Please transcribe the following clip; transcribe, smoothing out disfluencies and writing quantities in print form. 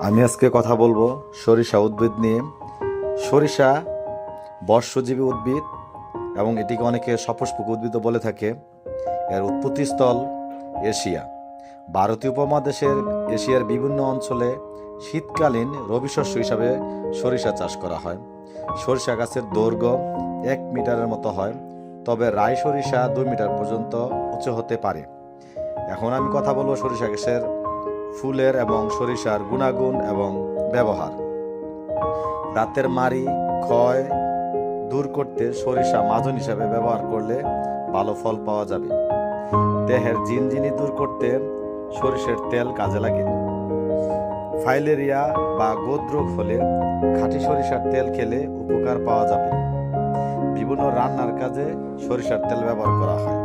আমি আজকে কথা বলবো সরিষা উদ্ভিদ নিয়ে। সরিষা বর্ষজীবী উদ্ভিদ এবং এটিকে অনেকে সপুষ্পক উদ্ভিদও বলে থাকে। এর উৎপত্তিস্থল এশিয়া। ভারতীয় উপমহাদেশের এশিয়ার বিভিন্ন অঞ্চলে শীতকালীন রবি শস্য হিসাবে সরিষা চাষ করা হয়। সরিষা গাছের দৈর্ঘ্য 1 মিটারের মতো হয়, তবে রাই সরিষা 2 মিটার পর্যন্ত উঁচু হতে পারে। এখন আমি কথা বলবো সরিষা গাছের ফুলের এবং সরিষার গুণাগুণ এবং ব্যবহার। দাঁতের মাড়ি ক্ষয় দূর করতে সরিষা মাজন হিসাবে ব্যবহার করলে ভালো ফল পাওয়া যাবে। দেহের ঝিনঝিনি দূর করতে সরিষার তেল কাজে লাগে। ফাইলেরিয়া বা গোদরোগ হলে খাঁটি সরিষার তেল খেলে উপকার পাওয়া যাবে। বিভিন্ন রান্নার কাজে সরিষার তেল ব্যবহার করা হয়।